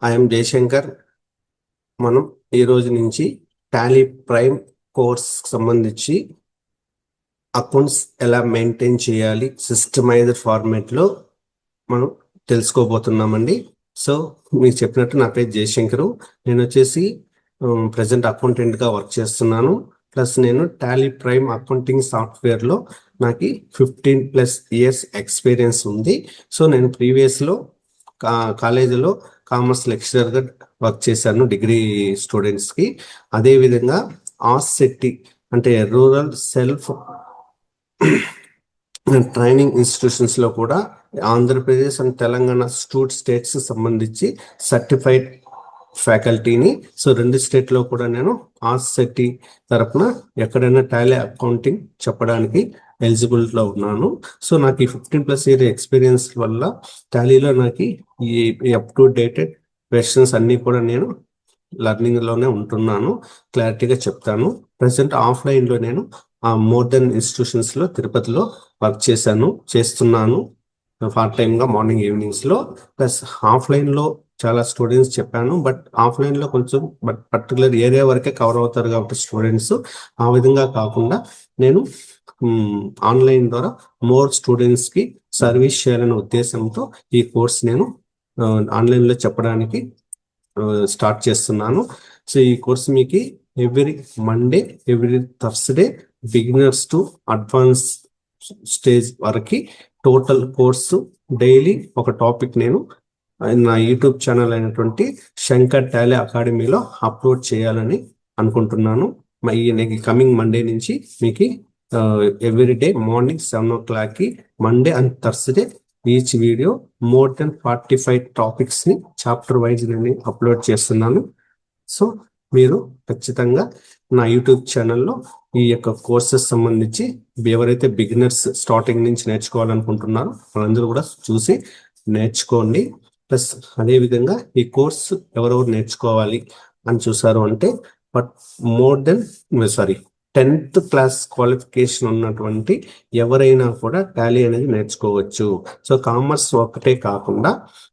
I'm Jayashankar. మనం ఈ రోజు నుంచి టాలీ ప్రైమ్ కోర్స్ సంబంధించి అకౌంట్స్ ఎలా మెయింటైన్ చేయాలి సిస్టమైజ్డ్ ఫార్మాట్ లో మనం తెలుసుకోబోతున్నామండి. సో మీకు చెప్పినట్టు నా పేరు జయశంకర్. నేను వచ్చేసి ప్రజెంట్ అకౌంటెంట్ గా వర్క్ చేస్తున్నాను. ప్లస్ నేను టాలీ ప్రైమ్ అకౌంటింగ్ సాఫ్ట్వేర్ లో నాకు 15+ ఇయర్స్ ఎక్స్పీరియన్స్ ఉంది. సో నేను ప్రీవియస్ లో కాలేజీలో కామర్స్ లెక్చరర్ గా వర్క్ చేశాను డిగ్రీ స్టూడెంట్స్ కి. అదే విధంగా ఆర్సెట్టి అంటే రూరల్ సెల్ఫ్ ట్రైనింగ్ ఇన్స్టిట్యూషన్స్ లో కూడా ఆంధ్రప్రదేశ్ అండ్ తెలంగాణ స్టేట్స్ సంబంధించి సర్టిఫైడ్ ఫ్యాకల్టీని. సో 2 స్టేట్ లో కూడా నేను ఆర్సెట్టి తరపున ఎక్కడైనా టాలీ అకౌంటింగ్ చెప్పడానికి ఎలిజిబుల్ లో ఉన్నాను. సో నాకు ఈ 15+ ఇయర్ ఎక్స్పీరియన్స్ వల్ల టాలీలో నాకు ఈ అప్ టు డేటెడ్ క్వశ్చన్స్ అన్ని కూడా నేను లర్నింగ్ లోనే ఉంటున్నాను. క్లారిటీగా చెప్తాను. ప్రెసెంట్ ఆఫ్లైన్ లో నేను మోర్ దెన్ ఇన్స్టిట్యూషన్స్ లో తిరుపతిలో వర్క్ చేస్తున్నాను పార్ట్ టైమ్ గా మార్నింగ్ ఈవినింగ్స్ లో. ప్లస్ ఆఫ్లైన్ లో చాలా స్టూడెంట్స్ చెప్పాను. బట్ ఆఫ్లైన్ లో కొంచెం పర్టికులర్ ఏరియా వరకే కవర్ అవుతారు కాబట్టి స్టూడెంట్స్ ఆ విధంగా కాకుండా నేను ఆన్లైన్ ద్వారా మోర్ స్టూడెంట్స్ కి సర్వీస్ చేయాలనే ఉద్దేశంతో ఈ కోర్స్ నేను ఆన్లైన్ లో చెప్పడానికి స్టార్ట్ చేస్తున్నాను. సో ఈ కోర్స్ మీకు every Monday, every Thursday beginners to advance stage వరకు టోటల్ కోర్సు డైలీ ఒక టాపిక్ నేను నా యూట్యూబ్ ఛానల్ అయినటువంటి శంకర్ టాలీ అకాడమీలో అప్లోడ్ చేయాలని అనుకుంటున్నాను. ఈ కమింగ్ మండే నుంచి మీకు ఎవ్రీ డే మార్నింగ్ 7 o'clock కి Monday and Thursday each video more than 45 topics ని చాప్టర్ వైజ్ నేను అప్లోడ్ చేస్తున్నాను. సో మీరు ఖచ్చితంగా నా యూట్యూబ్ ఛానల్లో ఈ యొక్క కోర్సెస్ సంబంధించి ఎవరైతే బిగినర్స్ స్టార్టింగ్ నుంచి నేర్చుకోవాలనుకుంటున్నారో వాళ్ళందరూ కూడా చూసి నేర్చుకోండి. ప్లస్ అదే విధంగా ఈ కోర్సు ఎవరెవరు నేర్చుకోవాలి అని చూసారు అంటే but more than 10th class qualification ఉన్నటువంటి ఎవరైనా కూడా టాలీ అనేది నేర్చుకోవచ్చు. సో కామర్స్ ఒకటే కాకుండా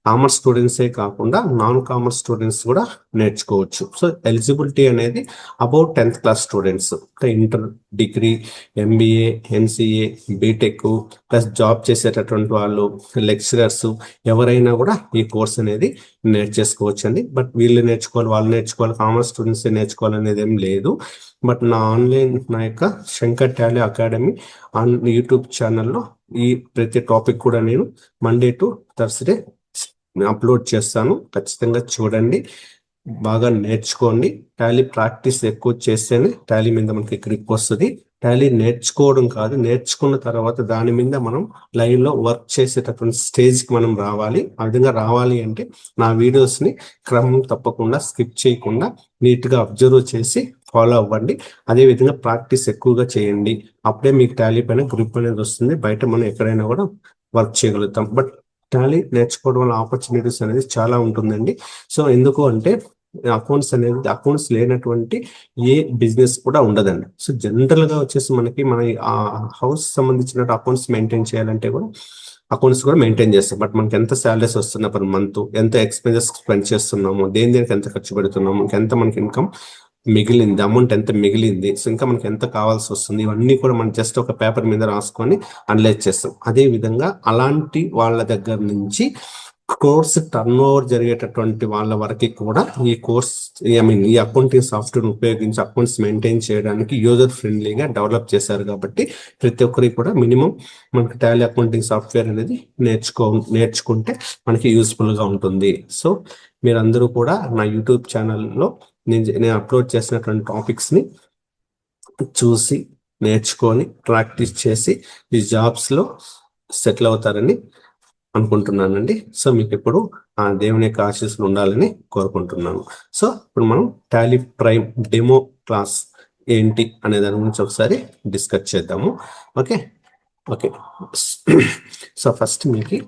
కామర్స్ స్టూడెంట్సే కాకుండా నాన్ కామర్స్ స్టూడెంట్స్ కూడా నేర్చుకోవచ్చు. సో ఎలిజిబిలిటీ అనేది about 10th class students, inter, degree, MBA, MCA, BTech plus job చేసేటటువంటి వాళ్ళు, లెక్చరర్స్ ఎవరైనా కూడా ఈ కోర్స్ అనేది నేర్చేసుకోవచ్చు అండి. బట్ వీళ్ళు నేర్చుకోవాలి, వాళ్ళు నేర్చుకోవాలి, కామర్స్ స్టూడెంట్స్ నేర్చుకోవాలి అనేది ఏం లేదు. బట్ నా యొక్క శంకర్ టాలీ అకాడమీ యూట్యూబ్ ఛానల్లో ఈ ప్రతి టాపిక్ కూడా నేను మండే టు థర్స్డే అప్లోడ్ చేస్తాను. ఖచ్చితంగా చూడండి, బాగా నేర్చుకోండి. టాలీ ప్రాక్టీస్ ఎక్కువ చేస్తేనే టాలీ మీద మనకి గ్రిప్ వస్తుంది. టాలీ నేర్చుకోవడం కాదు, నేర్చుకున్న తర్వాత దాని మీద మనం లైవ్ లో వర్క్ చేసేటటువంటి స్టేజ్ కి మనం రావాలి. ఆ విధంగా రావాలి అంటే నా వీడియోస్ ని క్రమం తప్పకుండా స్కిప్ చేయకుండా నీట్ గా అబ్జర్వ్ చేసి ఫాలో అవ్వండి. అదే విధంగా ప్రాక్టీస్ ఎక్కువగా చేయండి. అప్పుడే మీకు టాలీ పైన గ్రిప్ అనేది వస్తుంది. బయట మనం ఎక్కడైనా కూడా వర్క్ చేయగలుగుతాం. బట్ టాలీ నేర్చుకోవడం వల్ల ఆపర్చునిటీస్ అనేది చాలా ఉంటుందండి. సో ఎందుకు అంటే అకౌంట్స్ లేనటువంటి ఏ బిజినెస్ కూడా ఉండదండి. సో జనరల్ గా వచ్చేసి మన హౌస్ సంబంధించిన అకౌంట్స్ మెయింటైన్ చేయాలంటే కూడా అకౌంట్స్ కూడా మెయింటైన్ చేస్తాం. బట్ మనకి ఎంత శాలరీస్ వస్తున్నా పర్ మంత్, ఎంత ఎక్స్పెన్సెస్ స్పెండ్ చేస్తున్నాము, దేనికి ఎంత ఖర్చు పెడుతున్నాము, ఎంత మనకి ఇన్కమ్ మిగిలింది, అమౌంట్ ఎంత మిగిలింది, సో ఇంకా మనకి ఎంత కావాల్సి వస్తుంది, ఇవన్నీ కూడా మనం జస్ట్ ఒక పేపర్ మీద రాసుకొని అనలైజ్ చేస్తాం. అదే విధంగా అలాంటి వాళ్ళ దగ్గర నుంచి కోర్స్ టర్న్ ఓవర్ జరిగేటటువంటి వాళ్ళ వరకు కూడా ఈ కోర్స్ ఈ అకౌంటింగ్ సాఫ్ట్వేర్ ఉపయోగించి అకౌంట్స్ మెయింటైన్ చేయడానికి యూజర్ ఫ్రెండ్లీగా డెవలప్ చేశారు. కాబట్టి ప్రతి ఒక్కరికి కూడా మినిమం మనకి టాలీ అకౌంటింగ్ సాఫ్ట్వేర్ అనేది నేర్చుకుంటే మనకి యూస్ఫుల్ గా ఉంటుంది. సో మీరందరూ కూడా నా యూట్యూబ్ ఛానల్లో నేను అప్లోడ్ చేసినటువంటి టాపిక్స్ ని చూసి నేర్చుకొని ప్రాక్టీస్ చేసి ఈ జాబ్స్ లో సెటిల్ అవుతారని అనుకుంటున్నానండి. సో మీకు ఎప్పుడు ఆ దేవుని యొక్క ఆశీస్సులు ఉండాలని కోరుకుంటున్నాను. సో ఇప్పుడు మనం టాలీ ప్రైమ్ డెమో క్లాస్ ఏంటి అనే దాని గురించి ఒకసారి డిస్కస్ చేద్దాము. ఓకే. సో ఫస్ట్ మీకు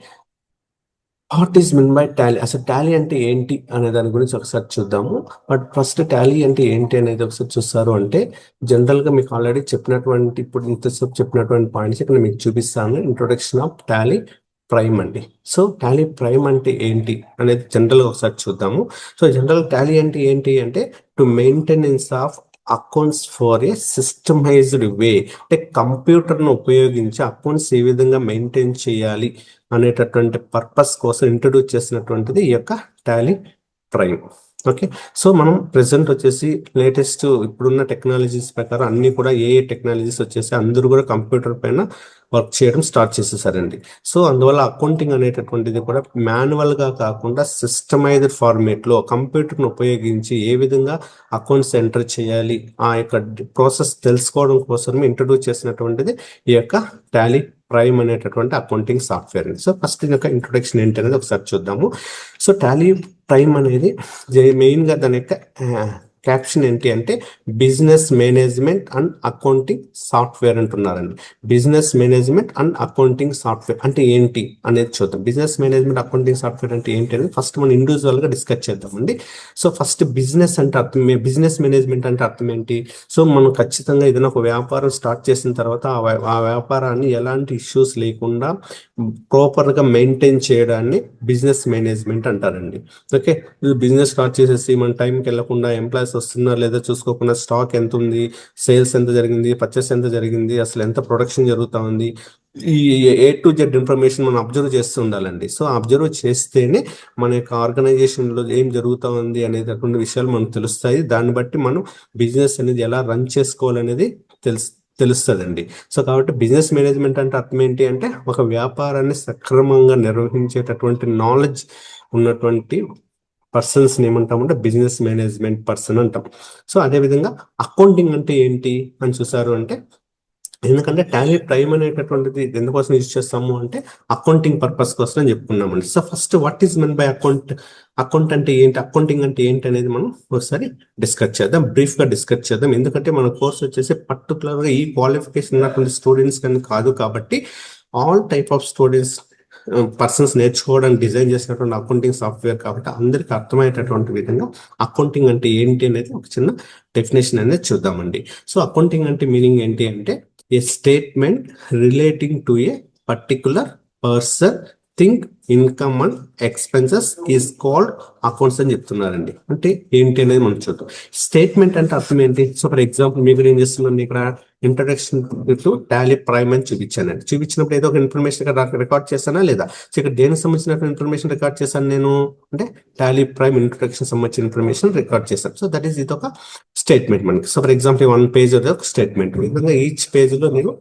what is mean by Tally, అసలు టాలీ అంటే ఏంటి అనే దాని గురించి ఒకసారి చూద్దాము. బట్ ఫస్ట్ టాలీ అంటే ఏంటి అనేది ఒకసారి చూస్తారు అంటే జనరల్ గా మీకు ఆల్రెడీ చెప్పినటువంటి ఇప్పుడు ఇంతసేపు చెప్పినటువంటి పాయింట్స్ ఇక్కడ మీకు చూపిస్తాను. ఇంట్రొడక్షన్ ఆఫ్ టాలీ ప్రైమ్ అండి. సో టాలీ ప్రైమ్ అంటే ఏంటి అనేది జనరల్గా ఒకసారి చూద్దాము. సో జనరల్ టాలీ అంటే ఏంటి అంటే to maintenance of accounts for a systemized way, అంటే కంప్యూటర్ను ఉపయోగించి అకౌంట్స్ ఏ విధంగా మెయింటైన్ చేయాలి అనేటటువంటి పర్పస్ కోసం ఇంట్రడ్యూస్ చేసినటువంటిది ఈ యొక్క టాలీ ప్రైమ్. ఓకే, సో మనం ప్రెసెంట్ వచ్చేసి లేటెస్ట్ ఇప్పుడున్న టెక్నాలజీస్ ప్రకారం అన్ని కూడా ఏ టెక్నాలజీస్ వచ్చేసి అందరూ కూడా కంప్యూటర్ పైన వర్క్ చేయడం స్టార్ట్ చేసేసారండి. సో అందువల్ల అకౌంటింగ్ అనేటటువంటిది కూడా మాన్యువల్గా కాకుండా సిస్టమైజ్డ్ ఫార్మేట్లో కంప్యూటర్ను ఉపయోగించి ఏ విధంగా అకౌంట్స్ ఎంటర్ చేయాలి ఆ యొక్క ప్రాసెస్ తెలుసుకోవడం కోసం ఇంట్రడ్యూస్ చేసినటువంటిది ఈ యొక్క టాలీ ప్రైమ్ అనేటటువంటి అకౌంటింగ్ సాఫ్ట్వేర్ అండి. సో ఫస్ట్ దీని యొక్క ఇంట్రొడక్షన్ ఏంటి అనేది ఒకసారి చూద్దాము. సో టాలీ ప్రైమ్ అనేది మెయిన్గా దాని యొక్క క్యాప్షన్ ఏంటి అంటే business management and accounting software అంటున్నారండి. Business management and accounting software అంటే ఏంటి అనేది చూద్దాం. బిజినెస్ మేనేజ్మెంట్ అకౌంటింగ్ సాఫ్ట్వేర్ అంటే ఏంటి అనేది ఫస్ట్ మనం ఇండివిజువల్గా డిస్కస్ చేద్దామండి. సో ఫస్ట్ బిజినెస్ అంటే అర్థం, బిజినెస్ మేనేజ్మెంట్ అంటే అర్థం ఏంటి? సో మనం ఖచ్చితంగా ఏదైనా ఒక వ్యాపారం స్టార్ట్ చేసిన తర్వాత ఆ వ్యాపారాన్ని ఎలాంటి ఇష్యూస్ లేకుండా ప్రాపర్గా మెయింటైన్ చేయడాన్ని బిజినెస్ మేనేజ్మెంట్ అంటారండి. ఓకే, బిజినెస్ స్టార్ట్ చేసేసి మన టైంకి వెళ్ళకుండా ఎంప్లాయీస్ వస్తున్నారు లేదా చూసుకోకుండా స్టాక్ ఎంత ఉంది, సేల్స్ ఎంత జరిగింది, పర్చేస్ ఎంత జరిగింది, అసలు ఎంత ప్రొడక్షన్ జరుగుతూ ఉంది, ఈ A to Z ఇన్ఫర్మేషన్ మనం అబ్జర్వ్ చేస్తూ ఉండాలండి. సో అబ్జర్వ్ చేస్తేనే మన యొక్క ఆర్గనైజేషన్లో ఏం జరుగుతూ ఉంది అనేటటువంటి విషయాలు మనకు తెలుస్తాయి. దాన్ని బట్టి మనం బిజినెస్ అనేది ఎలా రన్ చేసుకోవాలనేది తెలుస్తుందండి. సో కాబట్టి బిజినెస్ మేనేజ్మెంట్ అంటే అర్థం ఏంటి అంటే ఒక వ్యాపారాన్ని సక్రమంగా నిర్వహించేటటువంటి నాలెడ్జ్ ఉన్నటువంటి పర్సన్స్ ఏమంటామంటే బిజినెస్ మేనేజ్మెంట్ పర్సన్ అంటాం. సో అదేవిధంగా అకౌంటింగ్ అంటే ఏంటి అని చూసారు అంటే, ఎందుకంటే టాలీ ప్రైమ్ అనేటటువంటిది ఎందుకోసం యూజ్ చేస్తాము అంటే అకౌంటింగ్ పర్పస్ కోసం అని చెప్పుకున్నామండి. So first what is meant by account అంటే ఏంటి, అకౌంటింగ్ అంటే ఏంటి అనేది మనం ఒకసారి డిస్కస్ చేద్దాం, బ్రీఫ్గా డిస్కస్ చేద్దాం. ఎందుకంటే మన కోర్స్ వచ్చేసి పర్టికులర్గా ఈ క్వాలిఫికేషన్ ఉన్నటువంటి స్టూడెంట్స్ కానీ కాదు, కాబట్టి all type of students persons నేర్చుకోవడానికి డిజైన్ చేసినటువంటి అకౌంటింగ్ సాఫ్ట్వేర్ కాబట్టి అందరికి అర్థమయ్యేటటువంటి విధంగా అకౌంటింగ్ అంటే ఏంటి అనేది ఒక చిన్న డెఫినేషన్ అనేది చూద్దామండి. సో అకౌంటింగ్ అంటే మీనింగ్ ఏంటి అంటే a statement relating to a particular person thing income and expenses is called accounts అని చెప్తున్నారండి. అంటే ఏంటి అనేది మనం చూద్దాం. స్టేట్మెంట్ అంటే అర్థం ఏంటి? సో ఫర్ ఎగ్జాంపుల్ మీకు ఏం చేస్తున్నాను, ఇక్కడ ఇంట్రడక్షన్ టు టాలీ ప్రైమ్ అని చూపించానండి. చూపించినప్పుడు ఏదో ఒక ఇన్ఫర్మేషన్ రికార్డ్ చేశానా లేదా? సో ఇక్కడ దేనికి సంబంధించిన ఇన్ఫర్మేషన్ రికార్డ్ చేశాను నేను అంటే టాలీ ప్రైమ్ ఇంట్రడక్షన్ సంబంధించిన ఇన్ఫర్మేషన్ రికార్డ్ చేశాను. సో దట్ ఈస్ ఇది ఒక స్టేట్మెంట్ మనకి. సో ఫర్ ఎగ్జాంపుల్ 1 పేజ్ ఒక స్టేట్మెంట్, ఈ విధంగా ఈచ్ పేజ్ లో నేను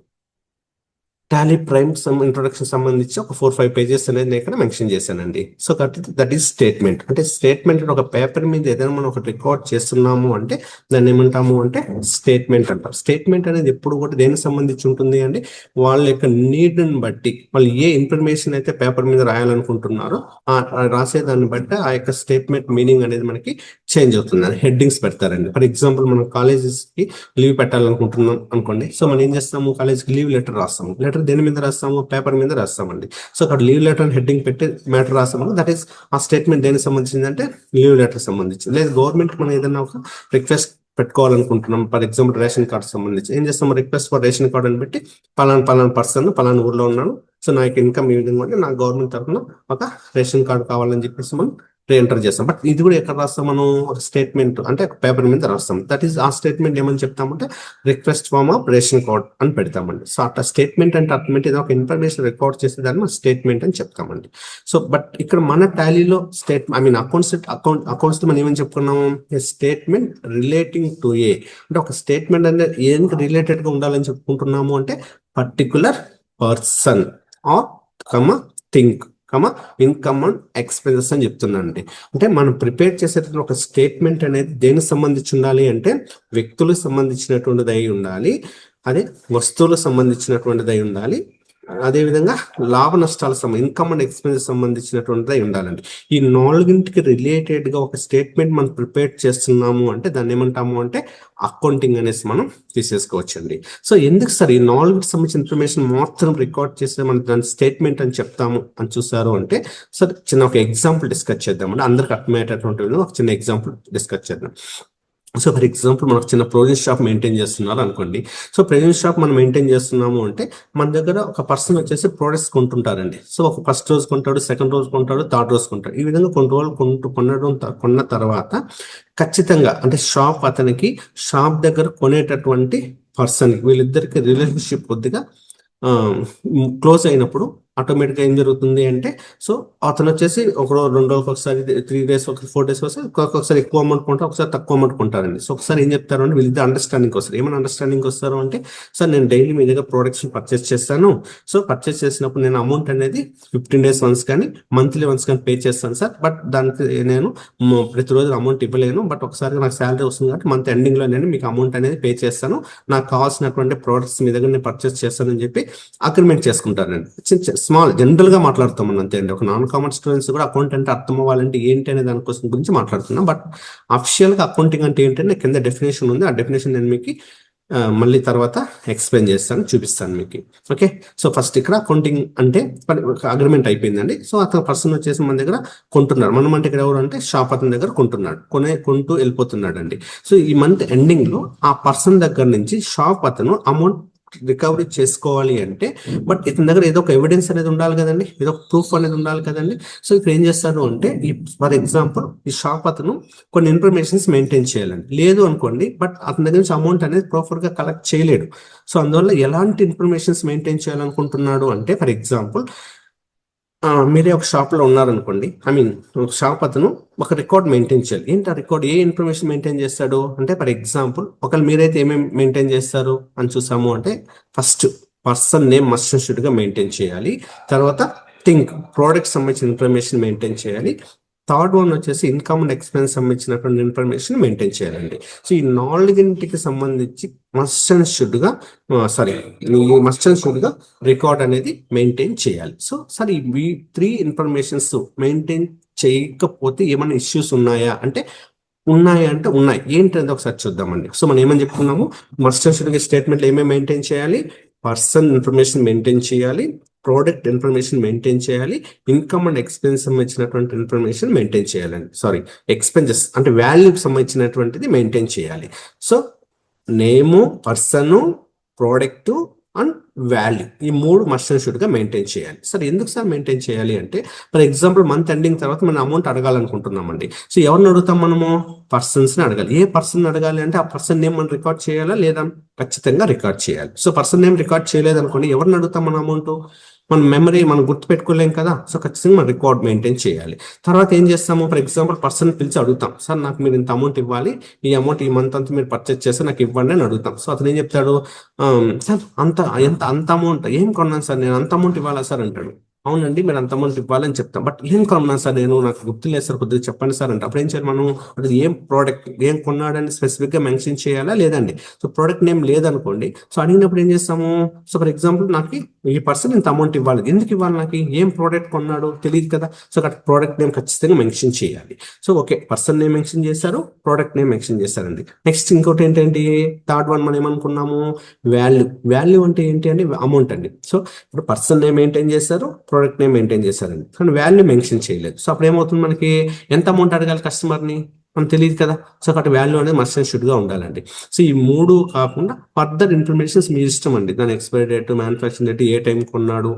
టాలీ ప్రైమ్ ఇంట్రొడక్షన్ సంబంధించి ఒక 4-5 పేజెస్ అనేది నేను ఇక్కడ మెన్షన్ చేశానండి. So that is statement. అంటే స్టేట్మెంట్ ఒక పేపర్ మీద ఏదైనా మనం ఒక రికార్డ్ చేస్తున్నాము అంటే దాన్ని ఏమంటాము అంటే స్టేట్మెంట్ అంటాం. స్టేట్మెంట్ అనేది ఎప్పుడు కూడా దేనికి సంబంధించి ఉంటుంది అంటే వాళ్ళ యొక్క నీడ్ని బట్టి వాళ్ళు ఏ ఇన్ఫర్మేషన్ అయితే పేపర్ మీద రాయాలనుకుంటున్నారో ఆ రాసేదాన్ని బట్టి ఆ యొక్క స్టేట్మెంట్ మీనింగ్ అనేది మనకి చేంజ్ అవుతుంది. హెడ్డింగ్స్ పెడతారండి. ఫర్ ఎగ్జాంపుల్ మనం కాలేజెస్కి లీవ్ పెట్టాలనుకుంటున్నాం అనుకోండి. సో మనం ఏం చేస్తాము, కాలేజ్కి లీవ్ లెటర్ రాస్తాము. లెటర్ దేని మీద రాస్తాము, పేపర్ మీద రాస్తామండి. సో అక్కడ లీవ్ లెటర్ అని హెడ్డింగ్ పెట్టి మ్యాటర్ రాస్తాము. దట్ ఈస్ ఆ స్టేట్మెంట్ దేనికి సంబంధించింది అంటే లీవ్ లెటర్ సంబంధించి. లేదు గవర్నమెంట్ మనం ఏదైనా ఒక రిక్వెస్ట్ పెట్టుకోవాలనుకుంటున్నాం, ఫర్ ఎగ్జాంపుల్ రేషన్ కార్డ్ సంబంధించి ఏం చేస్తాము, రిక్వెస్ట్ ఫర్ రేషన్ కార్డ్ అని పెట్టి పలానా పర్సన్ పలానా ఊర్లో ఉన్నాను, సో నాకు ఇన్కమ్ ఈ విధంగా ఉంటే నాకు గవర్నమెంట్ తరఫున ఒక రేషన్ కార్డు కావాలని చెప్పేసి మనం ఎంటర్ చేస్తాం. బట్ ఇది కూడా ఎక్కడ రాస్తాం మనం, ఒక స్టేట్మెంట్ అంటే పేపర్ మీద రాస్తాం. దట్ ఈస్ ఆ స్టేట్మెంట్ ఏమని చెప్తామంటే request form of ration card అని పెడతామండి. సో అట్లా స్టేట్మెంట్ అంటే అర్థం ఇది ఒక ఇన్ఫర్మేషన్ రికార్డ్ చేసేదాన్ని మనం స్టేట్మెంట్ అని చెప్తామండి. సో బట్ ఇక్కడ మన టాలీలో అకౌంట్స్ మనం ఏమని చెప్పుకున్నాము, స్టేట్మెంట్ రిలేటింగ్ టు ఏ, అంటే ఒక స్టేట్మెంట్ అంటే ఏంటి రిలేటెడ్ గా ఉండాలని చెప్పుకుంటున్నాము అంటే particular person are think income and expenses అని చెప్తున్నానండి. అంటే మనం ప్రిపేర్ చేసేటప్పుడు ఒక స్టేట్మెంట్ అనేది దేనికి సంబంధించి ఉండాలి అంటే వ్యక్తులకు సంబంధించినటువంటిది అయి ఉండాలి, అదే వస్తువులకు సంబంధించినటువంటిది అయి ఉండాలి, అదేవిధంగా లాభ నష్టాల ఇన్కమ్ అండ్ ఎక్స్పెన్సెస్ సంబంధించినటువంటిది అయి ఉండాలండి. ఈ 4ంటికి రిలేటెడ్ గా ఒక స్టేట్మెంట్ మనం ప్రిపేర్ చేస్తున్నాము అంటే దాన్ని ఏమంటాము అంటే అకౌంటింగ్ అనేసి మనం తీసేసుకోవచ్చండి. సో ఎందుకు సార్ ఈ 4కి సంబంధించిన ఇన్ఫర్మేషన్ మాత్రం రికార్డ్ చేస్తే మనం దాని స్టేట్మెంట్ అని చెప్తాము అని చూసారు అంటే, సార్ చిన్న ఒక ఎగ్జాంపుల్ డిస్కస్ చేద్దామండి. అందరికి అర్థమయ్యేటటువంటి ఒక చిన్న ఎగ్జాంపుల్ డిస్కస్ చేద్దాం. సో ఫర్ ఎగ్జాంపుల్ మనకు చిన్న ప్రొవిజన్ షాప్ మెయింటైన్ చేస్తున్నారు అనుకోండి. సో ప్రొవిజన్ షాప్ మనం మెయింటైన్ చేస్తున్నాము అంటే మన దగ్గర ఒక పర్సన్ వచ్చేసి ప్రొడక్ట్స్ కొంటుంటారండి. సో ఒక ఫస్ట్ రోజు కొంటాడు, సెకండ్ రోజు కొంటాడు, థర్డ్ రోజు కొంటాడు. ఈ విధంగా కొన్ని రోజులు కొన్న తర్వాత ఖచ్చితంగా అంటే షాప్ అతనికి షాప్ దగ్గర కొనేటటువంటి పర్సన్ వీళ్ళిద్దరికి రిలేషన్షిప్ కొద్దిగా క్లోజ్ అయినప్పుడు ఆటోమేటిక్గా ఏం జరుగుతుంది అంటే, సో అతను వచ్చేసి ఒక రోజు 2 రోజులకు ఒకసారి 3 days 4 days ఒకసారి ఒక్కొక్కసారి ఎక్కువ అమౌంట్ కొంటారు, ఒకసారి తక్కువ అమౌంట్ కొంటారండి. సో ఒకసారి ఏం చెప్తారు అంటే వీళ్ళిద్దరు అండర్స్టాండింగ్ వస్తారు. ఏమైనా అండర్స్టాండింగ్ వస్తారు అంటే, సార్ నేను డైలీ మీ దగ్గర ప్రొడక్ట్స్ పర్చేస్ చేస్తాను. సో పర్చేస్ చేసినప్పుడు నేను అమౌంట్ అనేది 15 days వన్స్ కానీ మంత్లీ వన్స్ కానీ పే చేస్తాను సార్. బట్ దానికి నేను ప్రతిరోజు అమౌంట్ ఇవ్వలేను. బట్ ఒకసారి నాకు శాలరీ వస్తుంది కాబట్టి మంత్ ఎండింగ్ లో నేను మీకు అమౌంట్ అనేది పే చేస్తాను. నాకు కావాల్సినటువంటి ప్రొడక్ట్స్ మీ దగ్గర నేను పర్చేస్ చేస్తానని చెప్పి అగ్రిమెంట్ చేసుకుంటారండి. స్మాల్ జనరల్ గా మాట్లాడుతాం అంతే అండి. ఒక నాన్ కామన్ స్టూడెంట్స్ కూడా అకౌంట్ అంటే అర్థం అవ్వాలంటే ఏంటి అనే దానికోసం గురించి మాట్లాడుతున్నాం. బట్ అఫిషియల్ గా అకౌంటింగ్ అంటే ఏంటంటే కింద డెఫినేషన్ ఉంది. ఆ డెఫినేషన్ నేను మీకు మళ్ళీ తర్వాత ఎక్స్ప్లెయిన్ చేస్తాను, చూపిస్తాను మీకు. ఓకే, సో ఫస్ట్ ఇక్కడ అకౌంటింగ్ అంటే అగ్రిమెంట్ అయిపోయిందండి. సో అతను పర్సన్ వచ్చేసి మన దగ్గర కొంటున్నారు. మనం అంటే ఇక్కడ ఎవరు అంటే షాప్ అతని దగ్గర కొంటున్నాడు, కొంటూ వెళ్ళిపోతున్నాడు అండి. సో ఈ మంత్ ఎండింగ్ లో ఆ పర్సన్ దగ్గర నుంచి షాప్ అతను అమౌంట్ రికవరీ చేసుకోవాలి అంటే, బట్ ఇతని దగ్గర ఏదో ఒక ఎవిడెన్స్ అనేది ఉండాలి కదండి, ఏదో ఒక ప్రూఫ్ అనేది ఉండాలి కదండి. సో ఇక్కడ ఏం చేస్తారు అంటే, ఫర్ ఎగ్జాంపుల్ ఈ షాప్ అతను కొన్ని ఇన్ఫర్మేషన్స్ మెయింటైన్ చేయాలండి. లేదు అనుకోండి, బట్ అతని దగ్గర నుంచి అమౌంట్ అనేది ప్రాపర్ గా కలెక్ట్ చేయలేడు. సో అందువల్ల ఎలాంటి ఇన్ఫర్మేషన్స్ మెయింటైన్ చేయాలనుకుంటున్నాడు అంటే, ఫర్ ఎగ్జాంపుల్ మీరే ఒక షాప్ లో ఉన్నారనుకోండి, ఒక షాప్ అతను ఒక రికార్డ్ మెయింటైన్ చేయాలి. ఏంటి ఆ రికార్డ్, ఏ ఇన్ఫర్మేషన్ మెయింటైన్ చేస్తాడు అంటే, ఫర్ ఎగ్జాంపుల్ ఒకవేళ మీరైతే ఏమేమి మెయింటైన్ చేస్తారు అని చూసాము అంటే, first person name must and should గా మెయింటైన్ చేయాలి. తర్వాత ప్రోడక్ట్ సంబంధించిన ఇన్ఫర్మేషన్ మెయింటైన్ చేయాలి. థర్డ్ వన్ వచ్చేసి ఇన్కమ్ అండ్ ఎక్స్పెన్స్ సంబంధించినటువంటి ఇన్ఫర్మేషన్ మెయింటైన్ చేయాలండి. సో ఈ నాలుగింటికి సంబంధించి మస్ట్ అండ్ షుడ్ గా రికార్డ్ అనేది మెయింటైన్ చేయాలి. సో సరే, ఈ 3 ఇన్ఫర్మేషన్స్ మెయింటైన్ చేయకపోతే ఏమైనా ఇష్యూస్ ఉన్నాయా అంటే ఉన్నాయి. ఏంటంటే ఒకసారి చూద్దామండి. సో మనం ఏమని చెప్పుకున్నాము, మస్ట్ అండ్ షుడ్ గా స్టేట్మెంట్ ఏమేమి మెయింటైన్ చేయాలి, పర్సన్ ఇన్ఫర్మేషన్ మెయింటైన్ చేయాలి, ప్రోడక్ట్ ఇన్ఫర్మేషన్ మెయింటైన్ చేయాలి, ఇన్కమ్ అండ్ ఎక్స్పెన్స్ సంబంధించినటువంటి ఇన్ఫర్మేషన్ మెయింటైన్ చేయాలండి. ఎక్స్పెన్సెస్ అంటే వాల్యూకి సంబంధించినటువంటిది మెయింటైన్ చేయాలి. So name, person, product and value, ఈ 3 మస్ట్ అండ్ షుడ్ గా మెయింటైన్ చేయాలి. సార్ ఎందుకు సార్ మెయింటైన్ చేయాలి అంటే, ఫర్ ఎగ్జాంపుల్ మంత్ ఎండింగ్ తర్వాత మనం అమౌంట్ అడగాలనుకుంటున్నామండి. సో ఎవరిని అడుగుతాం మనము, పర్సన్స్ ని అడగాలి. ఏ పర్సన్ అడగాలి అంటే, ఆ పర్సన్ నేమ్ మనం రికార్డ్ చేయాలా లేదా, ఖచ్చితంగా రికార్డ్ చేయాలి. సో పర్సన్ నేమ్ రికార్డ్ చేయలేదు అనుకోండి, ఎవరిని అడుగుతాం మన అమౌంట్, మన మెమరీ మనం గుర్తు పెట్టుకోలేం కదా. సో ఖచ్చితంగా మనం రికార్డ్ మెయింటైన్ చేయాలి. తర్వాత ఏం చేస్తాము, ఫర్ ఎగ్జాంపుల్ పర్సన్ పిలిచి అడుగుతాం, సార్ నాకు మీరు ఇంత అమౌంట్ ఇవ్వాలి, ఈ అమౌంట్ ఈ మంత్ అంతా మీరు పర్చేస్ చేస్తే నాకు ఇవ్వండి అని అడుగుతాం. సో అతను ఏం చెప్తాడు, సార్ అంత అమౌంట్ ఏం కొన్నాను సార్, నేను అంత అమౌంట్ ఇవ్వాలా సార్ అంటాడు. అవునండి, మీరు అంత అమౌంట్ ఇవ్వాలని చెప్తాం. బట్ ఏం కొన్నాను సార్ నేను, నాకు గుర్తు లేదు సార్, కొద్దిగా చెప్పండి సార్ అంటే, అప్పుడు ఏం చేయాలి మనం, అది ఏం ప్రోడక్ట్ ఏం కొన్నాడని స్పెసిఫిక్ గా మెన్షన్ చేయాలా లేదండి. సో ప్రోడక్ట్ నేమ్ లేదనుకోండి, సో అడిగినప్పుడు ఏం చేస్తాము, సో ఫర్ ఎగ్జాంపుల్ నాకు ఈ పర్సన్ ఇంత అమౌంట్ ఇవ్వాలి, ఎందుకు ఇవ్వాలి, నాకు ఏం ప్రోడక్ట్ కొన్నాడు తెలియదు కదా. సో అక్కడ ప్రోడక్ట్ నేమ్ ఖచ్చితంగా మెన్షన్ చేయాలి. So okay, person name mention చేశారు, ప్రోడక్ట్ నేమ్ మెన్షన్ చేశారండి. నెక్స్ట్ ఇంకోటి ఏంటంటే, థర్డ్ వన్ మనం ఏమనుకున్నాము, వాల్యూ అంటే ఏంటి అంటే అమౌంట్ అండి. సో ఇప్పుడు పర్సన్ నేమ్ మెయింటైన్ చేశారు, ప్రోడక్ట్ నేమ్ మెయింటైన్ చేశారండి, కానీ వాల్యూ మెన్షన్ చేయలేదు. సో అప్పుడు ఏమవుతుంది, మనకి ఎంత అమౌంట్ అడగాలి కస్టమర్ని మనకు తెలియదు కదా. సో అక్కడ వాల్యూ అనేది మస్ట్ అండ్ షుడ్ గా ఉండాలండి. సో ఈ 3 కాకుండా ఫర్దర్ ఇన్ఫర్మేషన్స్ మీ ఇష్టం అండి. దాని ఎక్స్పైరీ డేట్, మ్యానుఫ్యాక్చరింగ్ డేట్, ఏ టైం కొన్నాడు,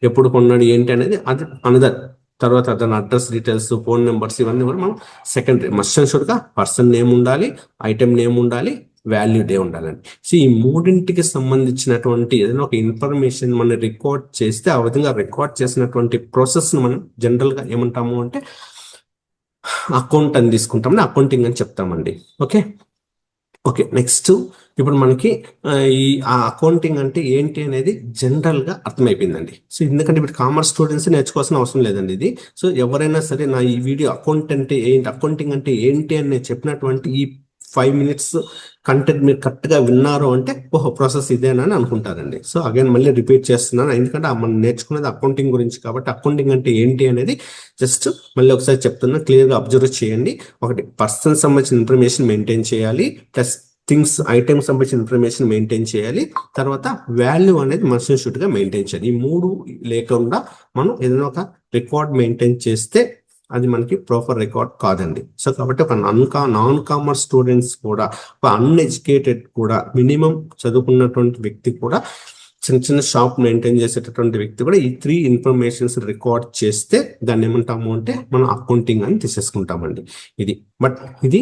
ఎప్పుడు కొన్నాడు ఏంటి అనేది అది అనదర్. తర్వాత దాని అడ్రస్ డీటెయిల్స్, ఫోన్ నెంబర్స్, ఇవన్నీ కూడా మనం సెకండరీ. మస్ట్ అండ్ షుడ్ గా పర్సన్ నేమ్ ఉండాలి, ఐటమ్ నేమ్ ఉండాలి, వాల్యూ డే ఉండాలండి. సో ఈ 3కి సంబంధించినటువంటి ఏదైనా ఒక ఇన్ఫర్మేషన్ మనం రికార్డ్ చేస్తే, ఆ విధంగా రికార్డ్ చేసినటువంటి ప్రాసెస్ ను మనం జనరల్ గా ఏమంటాము అంటే అకౌంట్ అని తీసుకుంటామని, అకౌంటింగ్ అని చెప్తామండి. ఓకే, నెక్స్ట్ ఇప్పుడు మనకి ఈ అకౌంటింగ్ అంటే ఏంటి అనేది జనరల్ గా అర్థమైపోయిందండి. సో ఎందుకంటే ఇప్పుడు కామర్స్ స్టూడెంట్స్ నేర్చుకోవాల్సిన అవసరం లేదండి ఇది. సో ఎవరైనా సరే నా ఈ వీడియో అకౌంటింగ్ అంటే ఏంటి అని నేను చెప్పినటువంటి ఈ 5 minutes కంటెంట్ మీరు కరెక్ట్ గా విన్నారు అంటే, ఓహో ప్రాసెస్ ఇదేనా అని అనుకుంటారండి. సో అగైన్ మళ్ళీ రిపీట్ చేస్తున్నాను, ఎందుకంటే మనం నేర్చుకునేది అకౌంటింగ్ గురించి కాబట్టి. అకౌంటింగ్ అంటే ఏంటి అనేది జస్ట్ మళ్ళీ ఒకసారి చెప్తున్నా, క్లియర్ గా అబ్జర్వ్ చేయండి. ఒకటి, పర్సన్ సంబంధించిన ఇన్ఫర్మేషన్ మెయింటైన్ చేయాలి, ప్లస్ ఐటమ్ సంబంధించిన ఇన్ఫర్మేషన్ మెయింటైన్ చేయాలి, తర్వాత వాల్యూ అనేది మస్ట్ షుడ్ గా మెయింటైన్ చేయాలి. ఈ 3 లేకుండా మనం ఏదైనా ఒక రికార్డ్ మెయింటైన్ చేస్తే అది మనకి ప్రాపర్ రికార్డ్ కాదండి. సో కాబట్టి ఒక నాన్ కామర్స్ స్టూడెంట్స్ కూడా, ఒక అన్ఎడ్యుకేటెడ్ కూడా, మినిమం చదువుకున్నటువంటి వ్యక్తి కూడా, చిన్న చిన్న షాప్ మెయింటైన్ చేసేటటువంటి వ్యక్తి కూడా ఈ 3 ఇన్ఫర్మేషన్స్ రికార్డ్ చేస్తే దాన్ని ఏమంటాము అంటే మనం అకౌంటింగ్ అని తీసేసుకుంటామండి. ఇది బట్ ఇది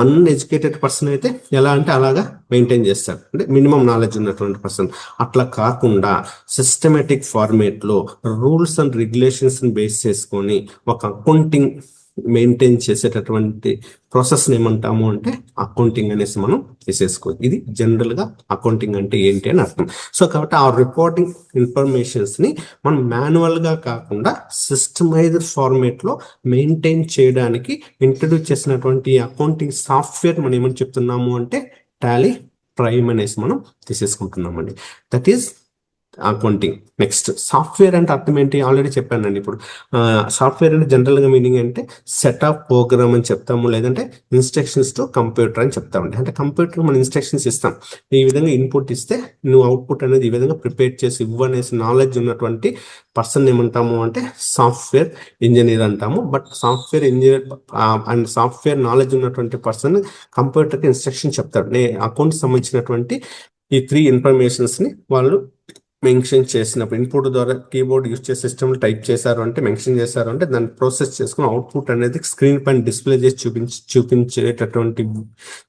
అన్ఎడ్యుకేటెడ్ పర్సన్ అయితే ఎలా అంటే అలాగా మెయింటైన్ చేస్తారు, అంటే మినిమం నాలెడ్జ్ ఉన్నటువంటి పర్సన్. అట్లా కాకుండా సిస్టమేటిక్ ఫార్మేట్ లో రూల్స్ అండ్ రెగ్యులేషన్స్ బేస్ చేసుకొని ఒక అకౌంటింగ్ మెయింటైన్ చేసేటటువంటి ప్రాసెస్ ఏమంటాము అంటే అకౌంటింగ్ అనేసి మనం తీసేసుకోవచ్చు. ఇది జనరల్ గా అకౌంటింగ్ అంటే ఏంటి అని అర్థం. సో కాబట్టి ఆ రిపోర్టింగ్ ఇన్ఫర్మేషన్స్ ని మనం మాన్యువల్ గా కాకుండా సిస్టమైజ్డ్ ఫార్మేట్ లో మెయింటైన్ చేయడానికి ఇంట్రడ్యూస్ చేసినటువంటి అకౌంటింగ్ సాఫ్ట్వేర్ మనం ఏమని చెప్తున్నాము అంటే టాలీ ప్రైమ్ అనేసి మనం తీసేసుకుంటున్నామండి. That is accounting. Next software అంటే అర్థం ఏంటి ఆల్రెడీ చెప్పానండి. ఇప్పుడు సాఫ్ట్వేర్ అంటే జనరల్ గా మీనింగ్ అంటే సెట్ ఆఫ్ ప్రోగ్రామ్ అని చెప్తాము, లేదంటే ఇన్స్ట్రక్షన్స్ టు కంప్యూటర్ అని చెప్తామండి. అంటే కంప్యూటర్ మనం ఇన్స్ట్రక్షన్స్ ఇస్తాం, ఈ విధంగా ఇన్పుట్ ఇస్తే నువ్వు అవుట్పుట్ అనేది ఈ విధంగా ప్రిపేర్ చేసి ఇవ్వనేసి నాలెడ్జ్ ఉన్నటువంటి పర్సన్ ఏమంటాము అంటే సాఫ్ట్వేర్ ఇంజనీర్ అంటాము. But software engineer and software knowledge ఉన్నటువంటి పర్సన్ కంప్యూటర్కి ఇన్స్ట్రక్షన్ చెప్తాడు. అకౌంట్ సంబంధించినటువంటి ఈ 3 ఇన్ఫర్మేషన్స్ ని వాళ్ళు మెన్షన్ చేసినప్పుడు ఇన్పుట్ ద్వారా కీబోర్డ్ యూజ్ చేసే సిస్టమ్ టైప్ చేశారు అంటే, మెన్షన్ చేశారు అంటే దాన్ని ప్రాసెస్ చేసుకుని అవుట్పుట్ అనేది స్క్రీన్ పైన డిస్ప్లే చేసి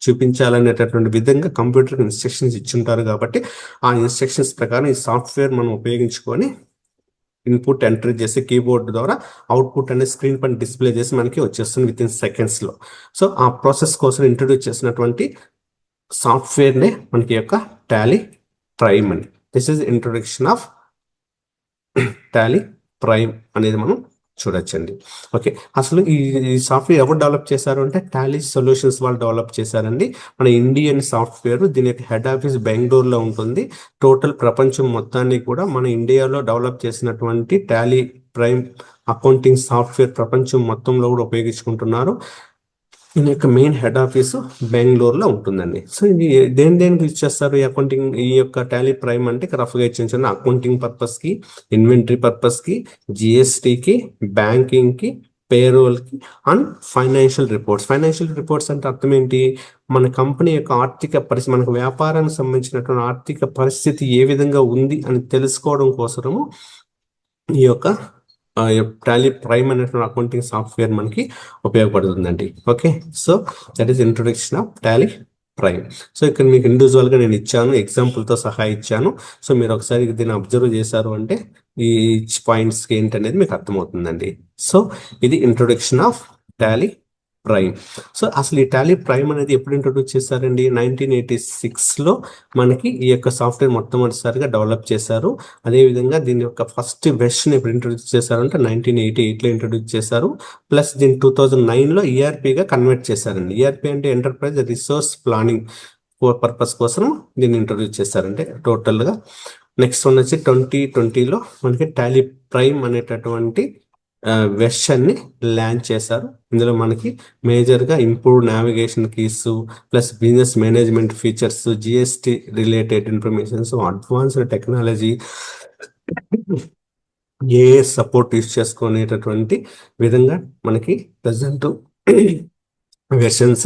చూపించాలనేటటువంటి విధంగా కంప్యూటర్కి ఇన్స్ట్రక్షన్స్ ఇచ్చుంటారు. కాబట్టి ఆ ఇన్స్ట్రక్షన్స్ ప్రకారం ఈ సాఫ్ట్వేర్ మనం ఉపయోగించుకొని ఇన్పుట్ ఎంటర్ చేసి కీబోర్డ్ ద్వారా అవుట్పుట్ అనేది స్క్రీన్ పైన డిస్ప్లే చేసి మనకి వచ్చేస్తుంది విత్ ఇన్ సెకండ్స్ లో. సో ఆ ప్రాసెస్ కోసం ఇంట్రడ్యూస్ చేసినటువంటి సాఫ్ట్వేర్నే మనకి యొక్క టాలీ ప్రైమ్ అని. This is introduction of Tally prime అనేది మనం చూడొచ్చండి. ఓకే, అసలు ఈ సాఫ్ట్వేర్ ఎవరు డెవలప్ చేశారు అంటే టాలీ సొల్యూషన్స్ వాళ్ళు డెవలప్ చేశారండి. మన ఇండియన్ సాఫ్ట్వేర్, దీని యొక్క హెడ్ ఆఫీస్ బెంగళూరులో ఉంటుంది. టోటల్ ప్రపంచం మొత్తాన్ని కూడా మన ఇండియాలో డెవలప్ చేసినటువంటి టాలీ ప్రైమ్ అకౌంటింగ్ సాఫ్ట్వేర్ ప్రపంచం మొత్తంలో కూడా ఉపయోగించుకుంటున్నారు. దీని యొక్క మెయిన్ హెడ్ ఆఫీస్ బెంగళూరులో ఉంటుందండి. సో ఇది దేనికి యూజ్ చేస్తారు ఈ అకౌంటింగ్, ఈ యొక్క టాలీ ప్రైమ్ అంటే రఫ్గా ఇచ్చిన అకౌంటింగ్ పర్పస్ కి, ఇన్వెంటరీ పర్పస్ కి, జిఎస్టికి, బ్యాంకింగ్ కి, పేరోల్ కి and financial reports. Financial reports అంటే అర్థం ఏంటి, మన కంపెనీ యొక్క ఆర్థిక పరిస్థితి, మనకు వ్యాపారానికి సంబంధించినటువంటి ఆర్థిక పరిస్థితి ఏ విధంగా ఉంది అని తెలుసుకోవడం కోసము ఈ యొక్క టాలీ ప్రైమ్ అనేటువంటి అకౌంటింగ్ సాఫ్ట్వేర్ మనకి ఉపయోగపడుతుందండి. Okay, so that is introduction of Tally prime. So ఇక్కడ మీకు ఇండివిజువల్ గా నేను ఇచ్చాను, ఎగ్జాంపుల్తో సహా ఇచ్చాను. సో మీరు ఒకసారి దీన్ని అబ్జర్వ్ చేశారు అంటే ఈ పాయింట్స్ ఏంటి అనేది మీకు అర్థమవుతుందండి. సో ఇది introduction of Tally prime. So అసలు ఈ టాలీ ప్రైమ్ అనేది ఎప్పుడు ఇంట్రొడ్యూస్ చేశారండి? 1986 లో మనకి ఈ యొక్క సాఫ్ట్వేర్ మొట్టమొదటిసారిగా డెవలప్ చేశారు. అదేవిధంగా దీని యొక్క ఫస్ట్ వెర్షన్ ఎప్పుడు ఇంట్రొడ్యూస్ చేశారు అంటే 1988 లో ఇంట్రొడ్యూస్ చేశారు. ప్లస్ దీన్ని 2009 లో ఈఆర్పీగా కన్వర్ట్ చేశారండి. ఈఆర్పీ అంటే ఎంటర్ప్రైజ్ రిసోర్స్ ప్లానింగ్ పర్పస్ కోసం దీన్ని ఇంట్రొడ్యూస్ చేశారంటే టోటల్గా. నెక్స్ట్ వన్ వచ్చి 2020లో మనకి టాలీ ప్రైమ్ అనేటటువంటి వెర్షన్ ని లాంచ్ చేశారు. ఇందులో మనకి మేజర్ గా improve navigation keys, plus business management features, GST related informations, advanced technology, ఏఏ సపోర్ట్ యూస్ చేసుకునేటటువంటి విధంగా మనకి ప్రజెంట్ వెర్షన్స్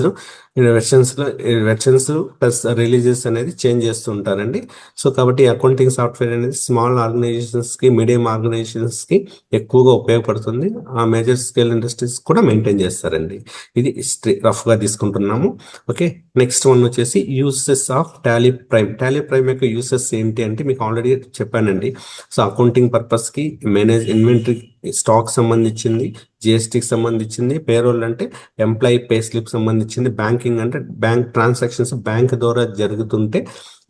ప్లస్ రిలీజెస్ అనేది చేంజ్ చేస్తూ ఉంటారండి. సో కాబట్టి అకౌంటింగ్ సాఫ్ట్వేర్ అనేది స్మాల్ ఆర్గనైజేషన్స్ కి, మీడియం ఆర్గనైజేషన్స్ కి ఎక్కువగా ఉపయోగపడుతుంది. ఆ మేజర్ స్కేల్ ఇండస్ట్రీస్ కూడా మెయింటైన్ చేస్తారండి. ఇది రఫ్ గా తీసుకుంటున్నాము. ఓకే, నెక్స్ట్ వన్ వచ్చేసి uses of Tally prime. Tally prime యొక్క యూసెస్ ఏంటి అంటే మీకు ఆల్రెడీ చెప్పానండి. సో అకౌంటింగ్ పర్పస్ కి, ఇన్వెంటరీ స్టాక్ సంబంధించింది, జిఎస్టికి సంబంధించింది, పేరోల్ అంటే ఎంప్లాయీ పే స్లిప్ సంబంధించింది, బ్యాంకింగ్ అంటే బ్యాంక్ ట్రాన్సాక్షన్స్ బ్యాంక్ ద్వారా జరుగుతుంటే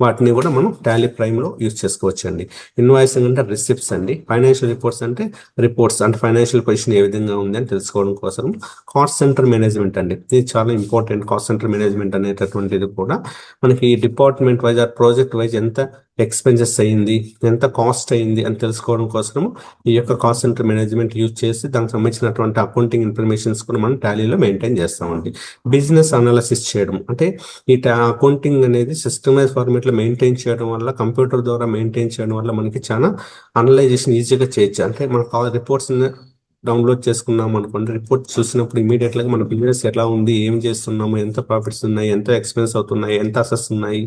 వాటిని కూడా మనం టాలీ ప్రైమ్ లో యూజ్ చేసుకోవచ్చు అండి. ఇన్వాయిసింగ్ అంటే రిసిప్ట్స్ అండి. ఫైనాన్షియల్ రిపోర్ట్స్ అంటే ఫైనాన్షియల్ పొజిషన్ ఏ విధంగా ఉంది అని తెలుసుకోవడం కోసం. కాస్ట్ సెంటర్ మేనేజ్మెంట్ అండి, ఇది చాలా ఇంపార్టెంట్. కాస్ట్ సెంటర్ మేనేజ్మెంట్ అనేటటువంటిది కూడా మనకి department wise or project wise ఎంత ఎక్స్పెన్సెస్ అయ్యింది, ఎంత కాస్ట్ అయ్యింది అని తెలుసుకోవడం కోసం ఈ యొక్క కాస్ట్ సెంటర్ మేనేజ్మెంట్ యూజ్ చేసి దానికి సంబంధించినటువంటి అకౌంటింగ్ ఇన్ఫర్మేషన్స్ కూడా మనం టాలీలో మెయింటైన్ చేస్తామండి. బిజినెస్ అనాలిసిస్ చేయడం అంటే ఈ అకౌంటింగ్ అనేది సిస్టమైజ్ ఫార్మేట్ లో మెయింటైన్ చేయడం వల్ల, కంప్యూటర్ ద్వారా మెయింటైన్ చేయడం వల్ల మనకి చాలా అనలైజేషన్ ఈజీగా చేయొచ్చు. అంటే మనకు రిపోర్ట్స్ డౌన్లోడ్ చేసుకున్నాం అనుకోండి, రిపోర్ట్ చూసినప్పుడు ఇమీడియట్గా మన బిజినెస్ ఎలా ఉంది, ఏం చేస్తున్నాము, ఎంత ప్రాఫిట్స్ ఉన్నాయి, ఎంత ఎక్స్పెన్స్ అవుతున్నాయి, ఎంత అసెట్స్ ఉన్నాయి,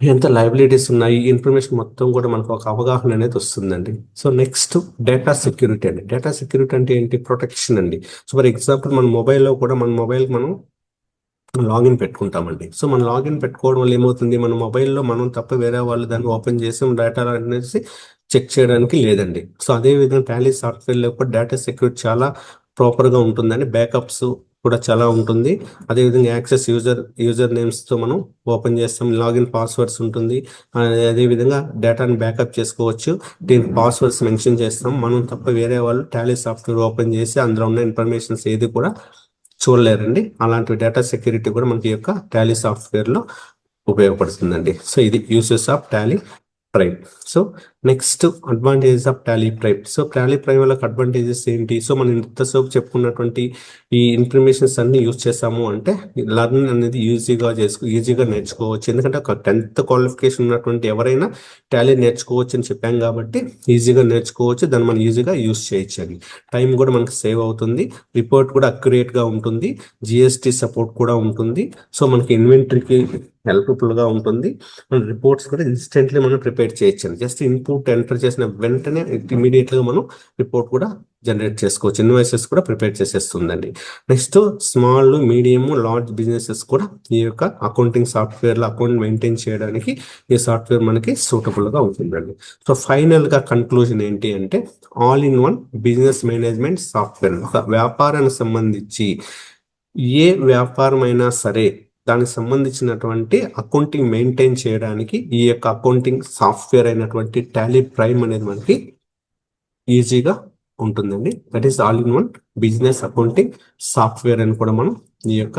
ఎంత లయబిలిటీస్ ఉన్నాయి, ఈ ఇన్ఫర్మేషన్ మొత్తం కూడా మనకు ఒక అవగాహన అనేది వస్తుందండి. సో నెక్స్ట్ డేటా సెక్యూరిటీ అండి. డేటా సెక్యూరిటీ అంటే ఏంటి? ప్రొటెక్షన్ అండి. సో ఫర్ ఎగ్జాంపుల్ మన మొబైల్లో కూడా మన మొబైల్ మనం లాగిన్ పెట్టుకుంటామండి. సో మనం లాగిన్ పెట్టుకోవడం వల్ల ఏమవుతుంది, మన మొబైల్లో మనం తప్ప వేరే వాళ్ళు దాన్ని ఓపెన్ చేసి డేటా అనేసి చెక్ చేయడానికి లేదండి. సో అదే విధంగా టాలీ సాఫ్ట్వేర్లో కూడా డేటా సెక్యూరిటీ చాలా ప్రాపర్గా ఉంటుందండి. బ్యాకప్స్ కూడా చాలా ఉంటుంది. అదేవిధంగా యాక్సెస్ యూజర్ నేమ్స్తో మనం ఓపెన్ చేస్తాం, లాగిన్ పాస్వర్డ్స్ ఉంటుంది. అదేవిధంగా డేటాని బ్యాకప్ చేసుకోవచ్చు. దీనికి పాస్వర్డ్స్ మెన్షన్ చేస్తాం. మనం తప్ప వేరే వాళ్ళు టాలీ సాఫ్ట్వేర్ ఓపెన్ చేసి అందులో ఉన్న ఇన్ఫర్మేషన్స్ ఏది కూడా చూడలేరండి. అలాంటి డేటా సెక్యూరిటీ కూడా మనకి యొక్క టాలీ సాఫ్ట్వేర్లో ఉపయోగపడుతుందండి. సో ఇది uses of Tally prime. So next advantages of Tally prime. So Tally prime వల్ల అడ్వాంటేజెస్ ఏంటి? సో మనం ఇంతసేపు చెప్పుకున్నటువంటి ఈ ఇన్ఫర్మేషన్స్ అన్ని యూజ్ చేసాము అంటే లర్నింగ్ అనేది ఈజీగా నేర్చుకోవచ్చు. ఎందుకంటే ఒక 10th క్వాలిఫికేషన్ ఉన్నటువంటి ఎవరైనా టాలీ నేర్చుకోవచ్చు అని చెప్పాం కాబట్టి ఈజీగా నేర్చుకోవచ్చు. దాన్ని మనం ఈజీగా యూజ్ చేయొచ్చు అని. టైం కూడా మనకి సేవ్ అవుతుంది. రిపోర్ట్ కూడా అక్యురేట్గా ఉంటుంది. జిఎస్టీ సపోర్ట్ కూడా ఉంటుంది. సో మనకి ఇన్వెంటరీకి హెల్ప్ఫుల్గా ఉంటుంది. మన రిపోర్ట్స్ కూడా ఇన్స్టెంట్లీ మనం ప్రిపేర్ చేయొచ్చు. జస్ట్ ఇన్పుట్ ఎంటర్ చేసిన వెంటనే ఇమీడియట్గా మనం రిపోర్ట్ కూడా జనరేట్ చేసుకోవచ్చు. ఇన్వాయిసెస్ కూడా ప్రిపేర్ చేసేస్తుందండి. Next small, medium, large businesses కూడా ఈ యొక్క అకౌంటింగ్ సాఫ్ట్వేర్లో అకౌంట్ మెయింటైన్ చేయడానికి ఈ సాఫ్ట్వేర్ మనకి సూటబుల్గా ఉంటుందండి. సో ఫైనల్గా కన్క్లూజన్ ఏంటి అంటే all in one business management software. ఒక వ్యాపారానికి సంబంధించి ఏ వ్యాపారం అయినా సరే దానికి సంబంధించినటువంటి అకౌంటింగ్ మెయింటైన్ చేయడానికి ఈ యొక్క అకౌంటింగ్ సాఫ్ట్వేర్ అయినటువంటి టాలీ ప్రైమ్ అనేది మనకి ఈజీగా ఉంటుందండి. That is all in one business accounting software అని కూడా మనం ఈ యొక్క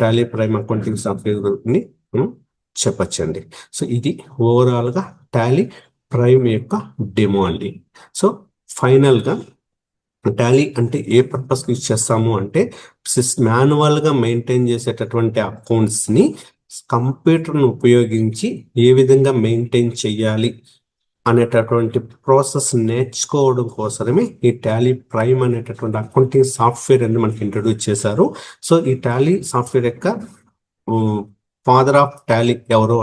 టాలీ ప్రైమ్ అకౌంటింగ్ సాఫ్ట్వేర్ని మనం చెప్పచ్చండి. సో ఇది ఓవరాల్గా టాలీ ప్రైమ్ యొక్క డెమో అండి. సో ఫైనల్గా టాలీ అంటే ఏ పర్పస్ యూజ్ చేస్తాము అంటే మాన్యువల్గా మెయింటైన్ చేసేటటువంటి అకౌంట్స్ని కంప్యూటర్ను ఉపయోగించి ఏ విధంగా మెయింటైన్ చేయాలి అనేటటువంటి ప్రాసెస్ నేర్చుకోవడం కోసమే ఈ టాలీ ప్రైమ్ అనేటటువంటి అకౌంటింగ్ సాఫ్ట్వేర్ అని మనకి ఇంట్రడ్యూస్ చేశారు. సో ఈ టాలీ సాఫ్ట్వేర్ యొక్క ఫాదర్ ఆఫ్ టాలీ ఎవరు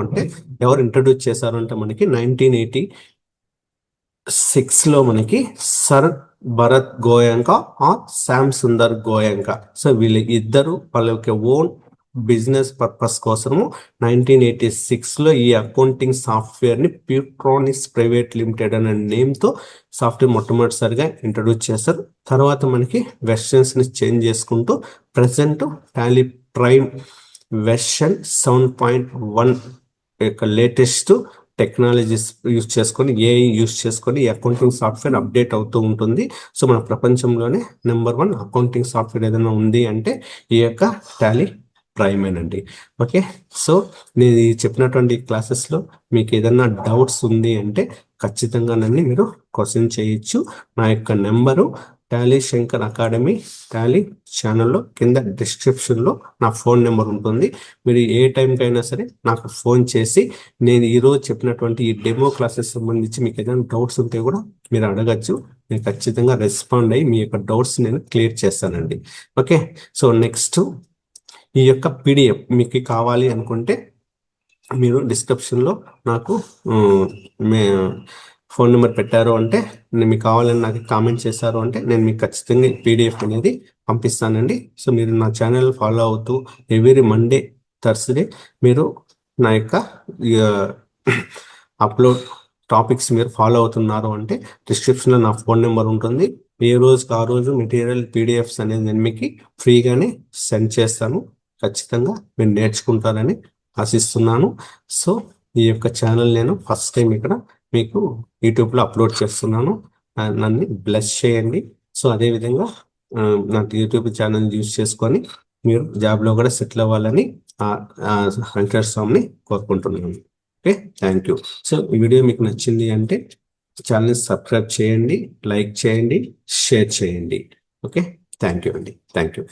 ఇంట్రడ్యూస్ చేశారు అంటే మనకి 1986లో మనకి sir Bharat Goenka or Shyam Sundar Goenka. So వీళ్ళు ఇద్దరు వాళ్ళ యొక్క ఓన్ బిజినెస్ పర్పస్ కోసము 1986లో ఈ అకౌంటింగ్ సాఫ్ట్వేర్ని ప్యూట్రానిక్స్ ప్రైవేట్ లిమిటెడ్ అనే నేమ్తో సాఫ్ట్వేర్ మొట్టమొదటిసారిగా ఇంట్రడ్యూస్ చేశారు. తర్వాత మనకి వెర్షన్స్ని చేంజ్ చేసుకుంటూ ప్రజెంట్ టాలీ ప్రైమ్ వెర్షన్ 7.1 యొక్క లేటెస్ట్ టెక్నాలజీస్ యూజ్ చేసుకొని ఏఐ యూజ్ చేసుకొని ఈ అకౌంటింగ్ సాఫ్ట్వేర్ అప్డేట్ అవుతూ ఉంటుంది. సో మన ప్రపంచంలోనే నెంబర్ 1 అకౌంటింగ్ సాఫ్ట్వేర్ ఏదైనా ఉంది అంటే ఈ యొక్క టాలీ ప్రైమేనండి. ఓకే, సో నేను చెప్పినటువంటి క్లాసెస్లో మీకు ఏదైనా డౌట్స్ ఉంది అంటే ఖచ్చితంగా నన్ను మీరు క్వశ్చన్ చేయొచ్చు. నా యొక్క number Tally Shankar academy Tally ఛానల్లో కింద డిస్క్రిప్షన్లో నా ఫోన్ నెంబర్ ఉంటుంది. మీరు ఏ టైంకైనా సరే నాకు ఫోన్ చేసి నేను ఈరోజు చెప్పినటువంటి ఈ డెమో క్లాసెస్ సంబంధించి మీకు ఏదైనా డౌట్స్ ఉంటే కూడా మీరు అడగచ్చు. నేను ఖచ్చితంగా రెస్పాండ్ అయ్యి మీ యొక్క డౌట్స్ నేను క్లియర్ చేస్తానండి. ఓకే, సో నెక్స్ట్ ఈ యొక్క పీడిఎఫ్ మీకు కావాలి అనుకుంటే మీరు డిస్క్రిప్షన్లో నాకు ఫోన్ నెంబర్ పెట్టారు అంటే నేను మీకు కావాలని నాకు కామెంట్ చేశారు అంటే నేను మీకు ఖచ్చితంగా పీడిఎఫ్ అనేది పంపిస్తానండి. సో మీరు నా ఛానల్ ఫాలో అవుతూ ఎవ్రీ మండే థర్స్డే మీరు నా యొక్క అప్లోడ్ టాపిక్స్ మీరు ఫాలో అవుతున్నారు అంటే డిస్క్రిప్షన్లో నా ఫోన్ నెంబర్ ఉంటుంది. ఏ రోజుకి ఆ రోజు మెటీరియల్ పీడిఎఫ్స్ అనేది నేను మీకు ఫ్రీగానే సెండ్ చేస్తాను. ఖచ్చితంగా మీరు నేర్చుకుంటారని ఆశిస్తున్నాను. సో ఈ యొక్క ఛానల్ నేను ఫస్ట్ టైం ఇక్కడ మీకు యూట్యూబ్లో అప్లోడ్ చేస్తున్నాను. నన్ను బ్లెస్ చేయండి. సో అదేవిధంగా నా యూట్యూబ్ ఛానల్ యూజ్ చేసుకొని మీరు జాబ్లో కూడా సెటిల్ అవ్వాలని వెంకటేశ్వర స్వామిని కోరుకుంటున్నాను. Okay, thank you. సో ఈ వీడియో మీకు నచ్చింది అంటే ఛానల్ని సబ్స్క్రైబ్ చేయండి, లైక్ చేయండి, షేర్ చేయండి. ఓకే, థ్యాంక్ యూ అండి. Thank you.